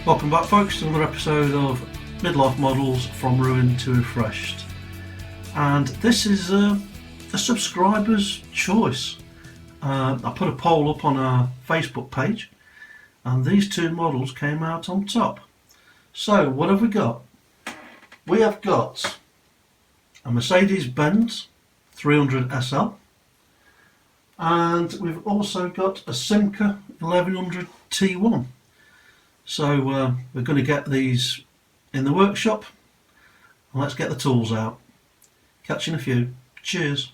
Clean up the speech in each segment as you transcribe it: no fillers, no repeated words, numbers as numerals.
Welcome back, folks, to another episode of Midlife Models from Ruined to Refreshed. And this is a subscriber's choice. I put a poll up on our Facebook page and these two models came out on top. So what have we got? We have got a Mercedes-Benz 300 SL and we've also got a Simca 1100 T1. So we're going to get these in the workshop and let's get the tools out. Catch you in a few. Cheers.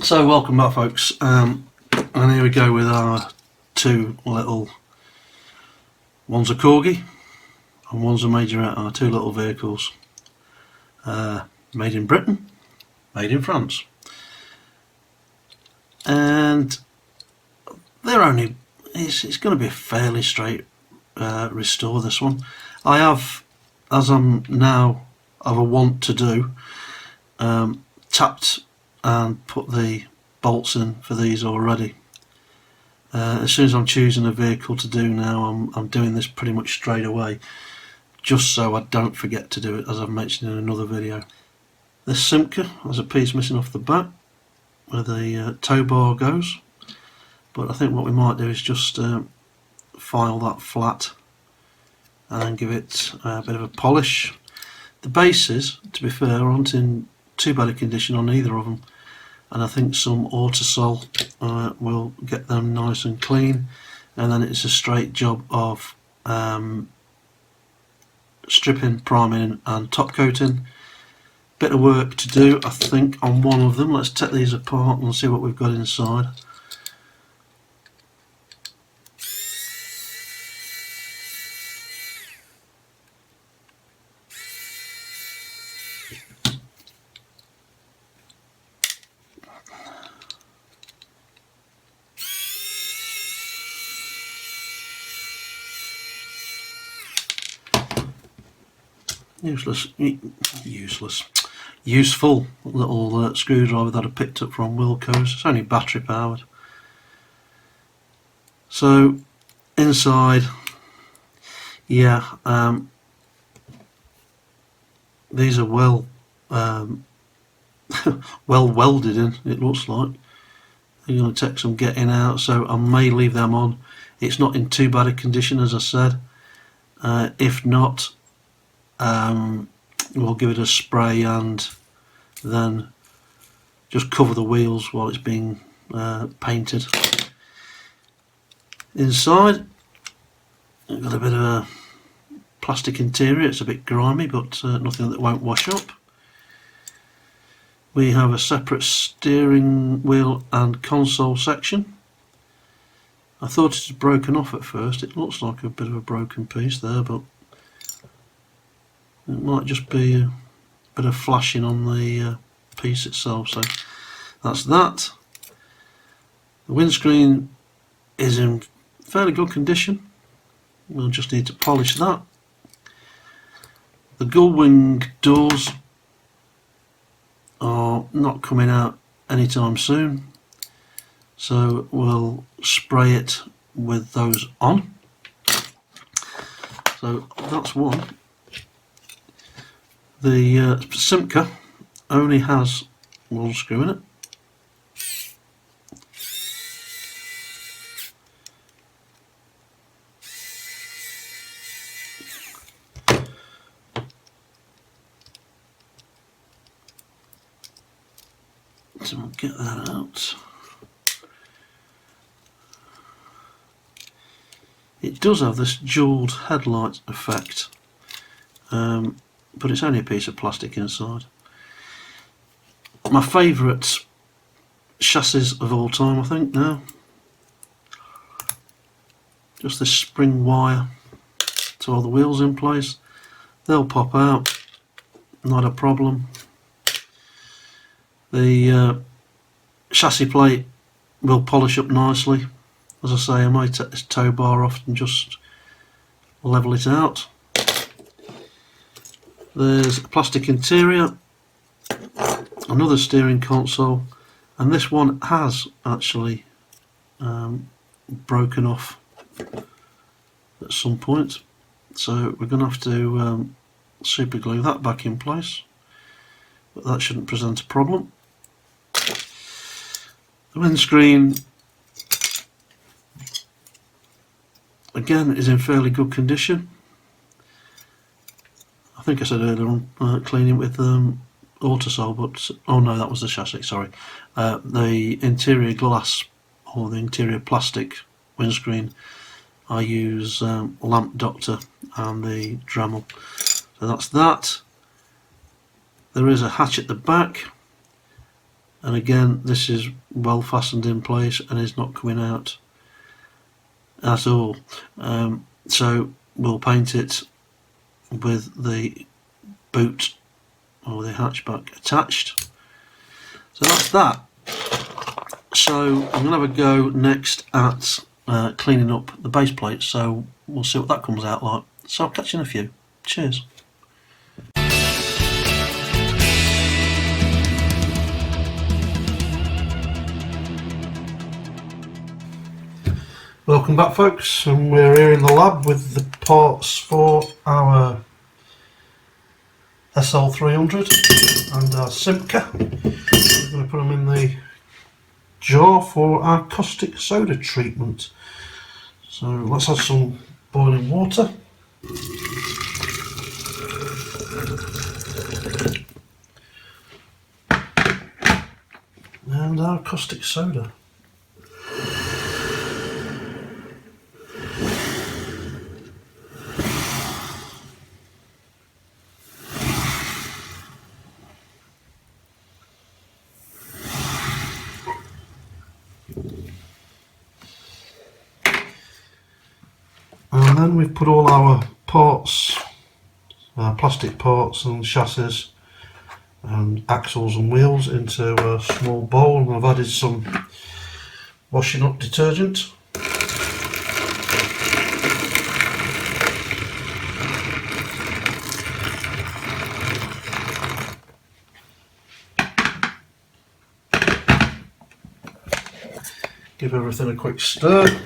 So welcome back, folks, and here we go with our two little, one's a Corgi and one's a Majorette, our two little vehicles. Made in Britain, made in France, and they're only, it's going to be a fairly straight restore, this one. I have, as I'm now of a want to do, tapped and put the bolts in for these already. As soon as I'm choosing a vehicle to do now, I'm doing this pretty much straight away, just so I don't forget to do it, as I've mentioned in another video. This Simca has a piece missing off the back where the tow bar goes, but I think what we might do is just file that flat and give it a bit of a polish. The bases, to be fair, aren't in too bad a condition on either of them, and I think some Autosol will get them nice and clean, and then it's a straight job of stripping, priming and top coating. Bit of work to do, I think, on one of them. Let's take these apart and see what we've got inside. Useful little screwdriver that I picked up from Wilko's. It's only battery powered. So inside, yeah, these are well well welded in, it looks like. They're going to take some getting out, so I may leave them on. It's not in too bad a condition, as I said. If not, we'll give it a spray and then just cover the wheels while it's being painted. Inside, we've got a bit of a plastic interior. It's a bit grimy, but nothing that won't wash up. We have a separate steering wheel and console section. I thought it had broken off at first. It looks like a bit of a broken piece there, but it might just be a bit of flashing on the piece itself. So that's that. The windscreen is in fairly good condition. We'll just need to polish that. The gull wing doors are not coming out anytime soon, so we'll spray it with those on. So that's one. The Simca only has one screw in it. So we'll get that out. It does have this jewelled headlight effect, but it's only a piece of plastic inside. My favourite chassis of all time, I think, now. Just this spring wire to hold the wheels in place. They'll pop out, not a problem. The chassis plate will polish up nicely. As I say, I might take this tow bar off and just level it out. There's a plastic interior another steering console, and this one has actually broken off at some point, so we're going to have to super glue that back in place, but that shouldn't present a problem. The windscreen again is in fairly good condition. I think I said earlier on cleaning with Autosol, but oh no, that was the chassis, sorry. The interior glass or the interior plastic windscreen, I use Lamp Doctor and the Dremel. So that's that. There is a hatch at the back, and again this is well fastened in place and is not coming out at all. So we'll paint it with the boot or the hatchback attached. So that's that. So I'm going to have a go next at cleaning up the base plate, so we'll see what that comes out like. So I'll catch you in a few. Cheers. Welcome back, folks, and we're here in the lab with the parts for our SL300 and our Simca. We're going to put them in the jar for our caustic soda treatment. So let's add some boiling water. And our caustic soda. And then we've put all our parts, plastic parts and chassis and axles and wheels into a small bowl, and I've added some washing up detergent. Give everything a quick stir.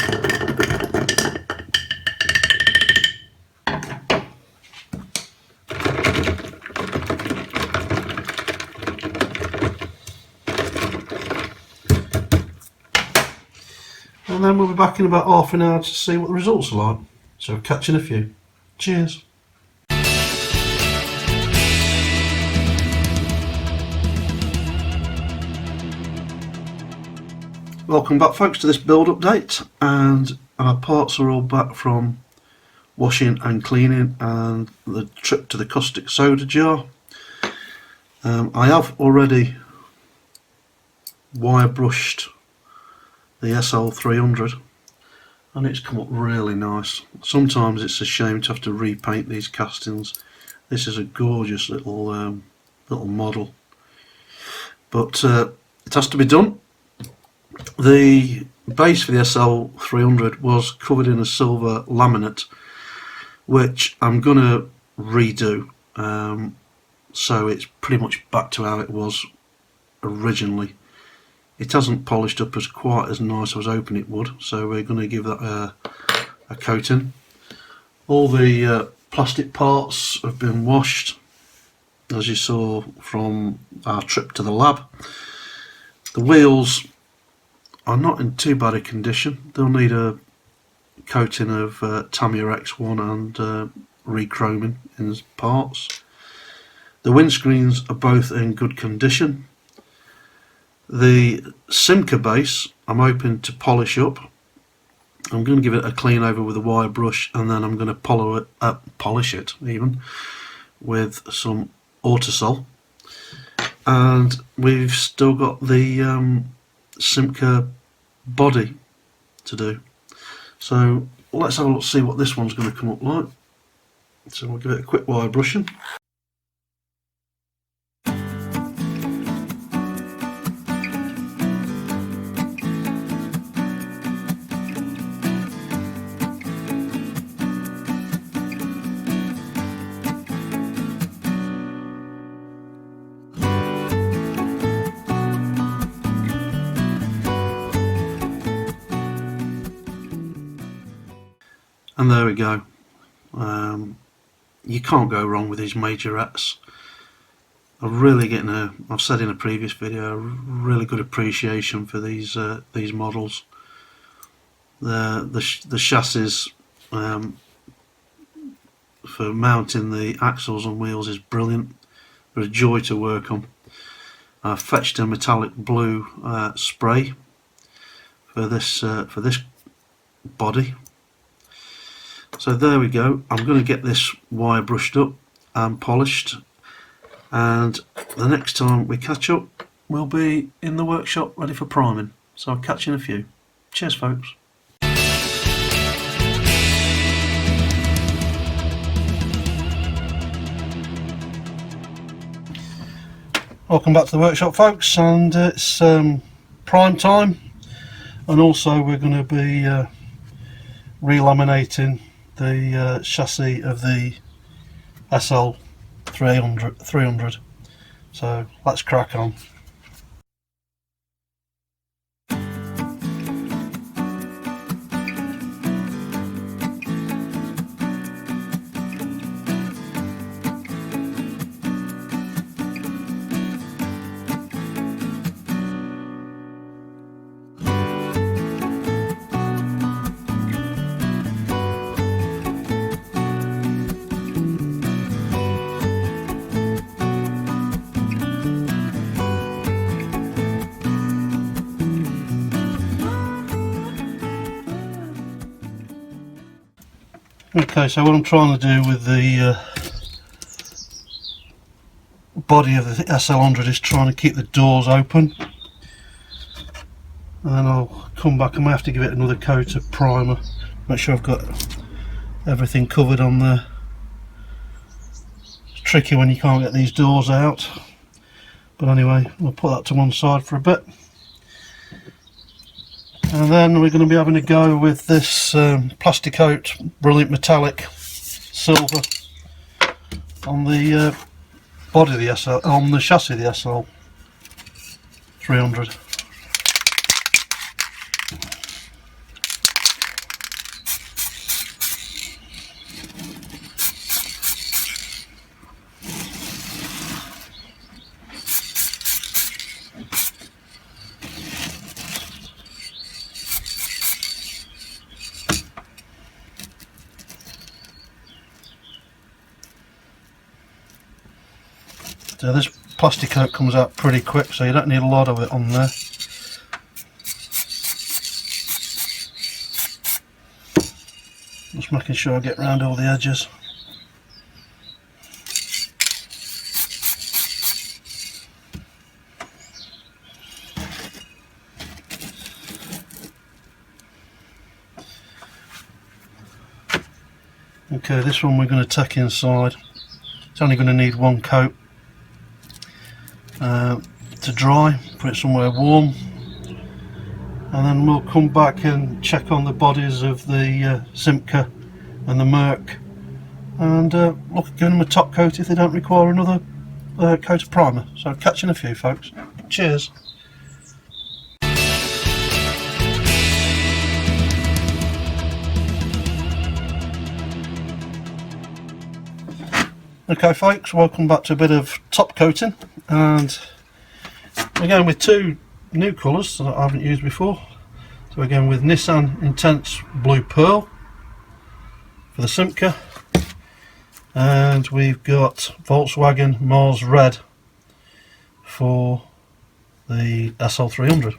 And then we'll be back in about half an hour to see what the results are like. So catch you in a few. Cheers. Welcome back, folks, to this build update, and our parts are all back from washing and cleaning and the trip to the caustic soda jar. I have already wire brushed the SL300 and it's come up really nice. Sometimes it's a shame to have to repaint these castings. This is a gorgeous little model, but it has to be done. The base for the SL300 was covered in a silver laminate, which I'm going to redo, so it's pretty much back to how it was originally. It hasn't polished up as quite as nice as I was hoping it would, so we're going to give that a coating. All the plastic parts have been washed, as you saw from our trip to the lab. The wheels are not in too bad a condition. They'll need a coating of Tamiya X1 and re-chroming in parts. The windscreens are both in good condition. The Simca base I'm hoping to polish up. I'm going to give it a clean over with a wire brush, and then I'm going to polish it even with some Autosol. And we've still got the Simca body to do. So let's have a look, see what this one's going to come up like. So we'll give it a quick wire brushing. And there we go. You can't go wrong with these majorettes. I'm really getting I've said in a previous video, a really good appreciation for these models. The chassis for mounting the axles and wheels is brilliant. They're a joy to work on. I fetched a metallic blue spray for this body. So there we go. I'm going to get this wire brushed up and polished, and the next time we catch up we'll be in the workshop ready for priming. So I'll catch you in a few. Cheers folks. Welcome back to the workshop folks, and it's prime time, and also we're going to be relaminating the chassis of the SL 300. So let's crack on. Okay, so what I'm trying to do with the body of the SL100 is trying to keep the doors open, and then I'll come back. I might have to give it another coat of primer, make sure I've got everything covered on there. It's tricky when you can't get these doors out, but anyway, we'll put that to one side for a bit. And then we're going to be having a go with this Plasticoat Brilliant Metallic Silver on the body of the SL, on the chassis of the SL 300. So this plastic coat comes out pretty quick, so you don't need a lot of it on there. Just making sure I get around all the edges. Okay, this one we're going to tack inside. It's only going to need one coat to dry, put it somewhere warm, and then we'll come back and check on the bodies of the Simca and the Merc, and look at giving them a top coat if they don't require another coat of primer. So catch you in a few folks. Cheers. Okay folks, welcome back to a bit of top coating, and we're going with two new colours that I haven't used before. So we're going with Nissan Intense Blue Pearl for the Simca, and we've got Volkswagen Mars Red for the SL300.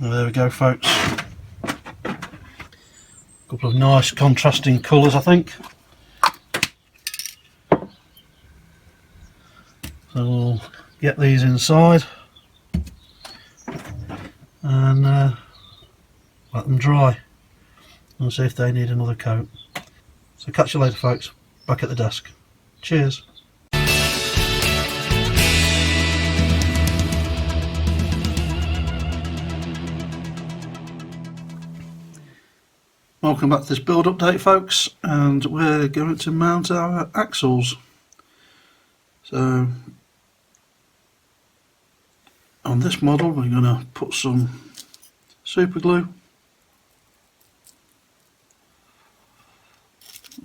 There we go folks, couple of nice contrasting colours, I think. So we'll get these inside and let them dry and see if they need another coat. So catch you later folks, back at the desk. Cheers. Welcome back to this build update folks, and we're going to mount our axles. So on this model we're going to put some super glue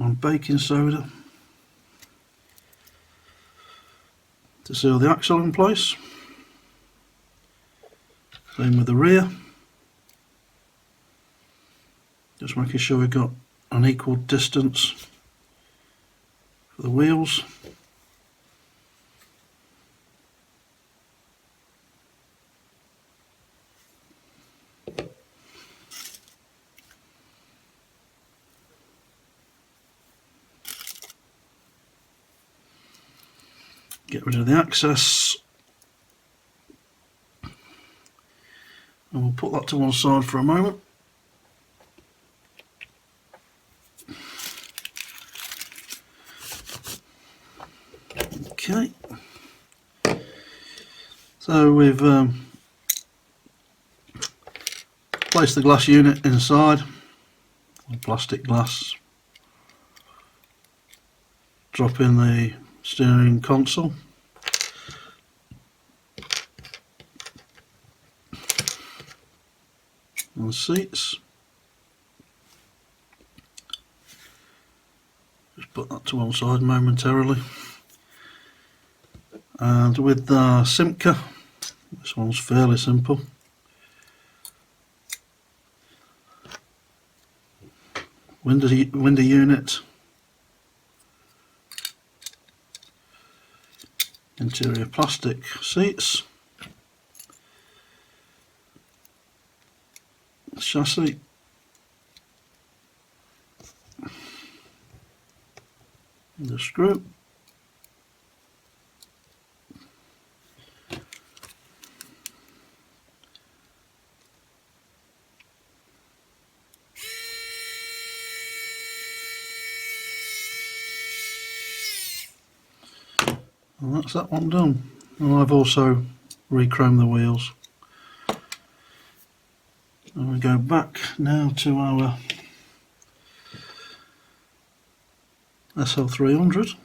on baking soda to seal the axle in place. Same with the rear. Just making sure we've got an equal distance for the wheels. Get rid of the access, and we'll put that to one side for a moment. Okay, so we've placed the glass unit inside, plastic glass. Drop in the steering console. And the seats. Just put that to one side momentarily. And with the Simca, this one's fairly simple. Window unit, interior plastic seats, chassis, the screw, and that's that one done. And I've also re-chromed the wheels. And we go back now to our SL300.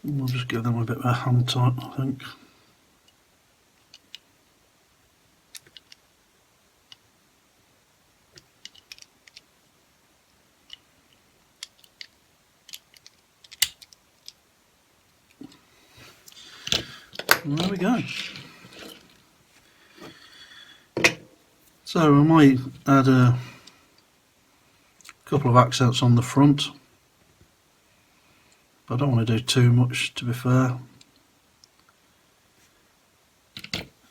We'll just give them a bit of a hand tight, I think. And there we go. So I might add a couple of accents on the front. I don't want to do too much, to be fair,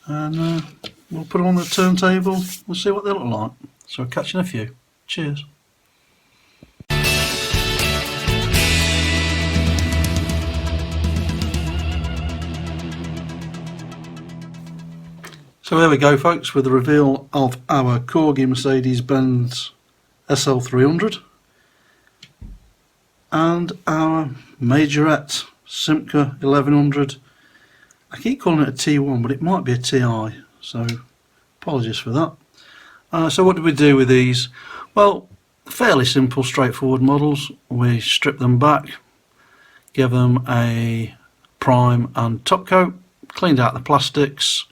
and we'll put them on the turntable and see what they look like. So I'll catch you in a few. Cheers. So there we go folks, with the reveal of our Corgi Mercedes-Benz SL300 and our Majorette Simca 1100 I keep calling it a T1, but it might be a TI, so apologies for that. So what did we do with these? Well, fairly simple, straightforward models. We stripped them back, gave them a prime and top coat, cleaned out the plastics,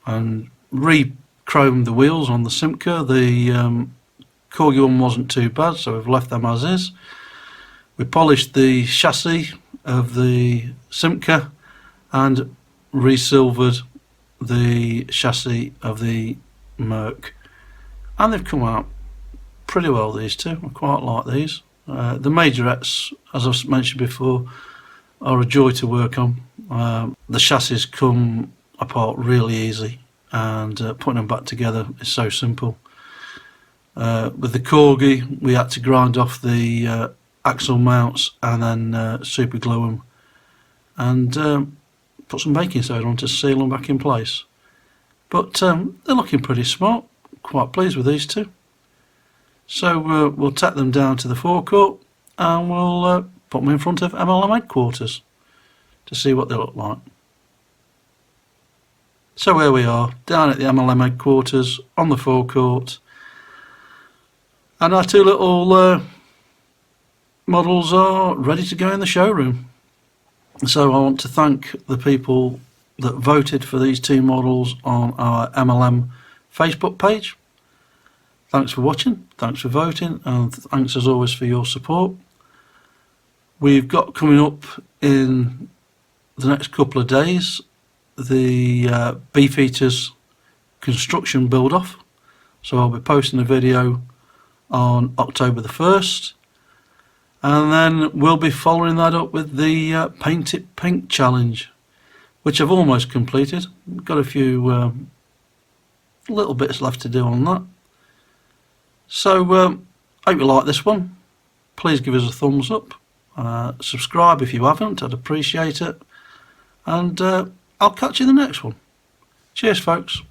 and re-chromed the wheels on the Simca. The Corgi one wasn't too bad, so we've left them as is. We polished the chassis of the Simca and resilvered the chassis of the Merc, and they've come out pretty well, these two. I quite like these. The majorettes, as I've mentioned before, are a joy to work on. The chassis come apart really easy, and putting them back together is so simple. With the Corgi, we had to grind off the axle mounts and then super glue them and put some baking soda on to seal them back in place. But they're looking pretty smart. Quite pleased with these two. So we'll take them down to the forecourt and we'll put them in front of MLM headquarters to see what they look like. So here we are, down at the MLM headquarters on the forecourt, and our two little models are ready to go in the showroom. So I want to thank the people that voted for these two models on our MLM Facebook page. Thanks for watching, thanks for voting, and thanks as always for your support. We've got coming up in the next couple of days the Beefeaters construction build off. So I'll be posting a video on October the 1st, and then we'll be following that up with the Paint It Pink challenge, which I've almost completed. Got a few little bits left to do on that. So hope you like this one. Please give us a thumbs up, subscribe if you haven't, I'd appreciate it, and I'll catch you in the next one. Cheers folks.